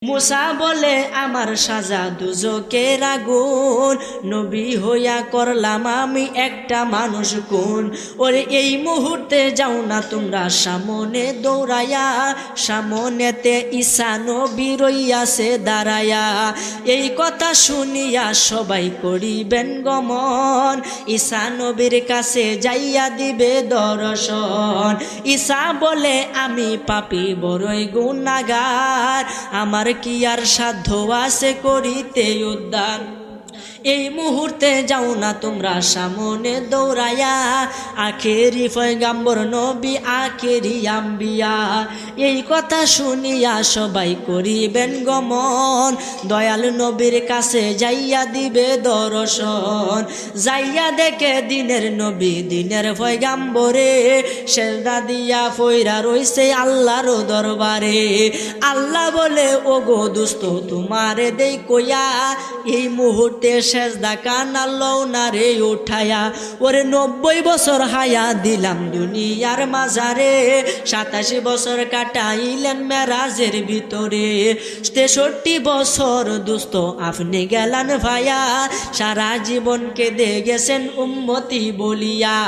মুসা বলে আমার সাজা দুজকের আগুন, নবী হইয়া করলাম আমি একটা মানুষ কোন। ওরে এই মুহূর্তে যাও না তোমরা সামনে দৌড়াইয়া, সামনেতে ঈসা নবী রইয়াছে দাঁড়াইয়া। এই কথা শুনিয়া সবাই করিবেন গমন, ঈসা নবীর কাছে যাইয়া দিবে দর্শন। ঈসা বলে আমি পাপী বড়ই গুনাহগার, আমার কি আর সাধ্য আছে করিতে উদ্ধার। এই মুহূর্তে যাও না তোমরা সামনে দৌড়াইয়া, আখেরি পয়গাম্বর নবী আখেরি আম্বিয়া। এই কথা শুনিয়া সবাই করিবেন গমন, দয়াল নবীর কাছে যাইয়া দিবে দর্শন। যাইয়া দেখে দিনের নবী দিনের পয়গাম্বরে, সেজদা দিয়া ফইরা রইছে আল্লাহর দরবারে। আল্লাহ বলে ওগো দোস্ত তোমারে দেই কইয়া, এই মুহূর্তে সেজদা কানা লও না রে উঠায়া। ওরে 90 বছর হায়া দিলাম দুনিয়ার মাজারে, 87 বছর কাটাইলেন মেরাজের ভিতরে। 63 বছর দোস্ত আপনি গেলেন ভাইয়া, সারা জীবন কেঁদে গেছেন উম্মতি বলিয়া।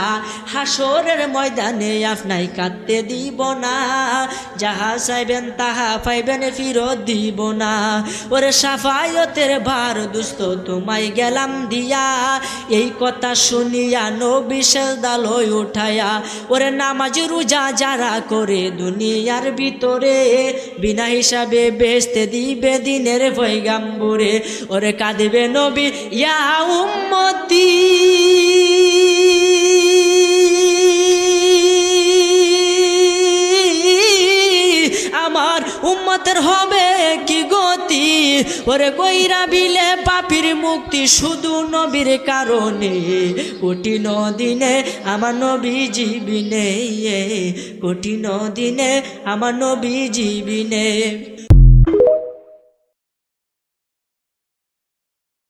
হাসরের ময়দানে আপনাই কাঁদতে দিব না, যাহা চাইবেন তাহা পাইবেন ফিরত দিব না। ওরে সাফায়তের ভার দোস্ত তোমায় গেলাম দিয়া, এই কথা শুনিয়া নবী সেজদা লই উঠায়া। ওরে নামাজ রোজা যারা করে দুনিয়ার ভিতরে, বিনা হিসাবে বেচতে দিবে দিনের পয়গাম্বরে। ওরে কাঁদিবে নবী ইয়া উম্মতি, আমার উম্মতের হবে কি গতি। ওরে কইরা বিলে পাপীর মুক্তি শুধু নবীর কারণে, কঠিন দিনে আমার নবী জীবিনে, কঠিন দিনে আমার নবী জীবিনে।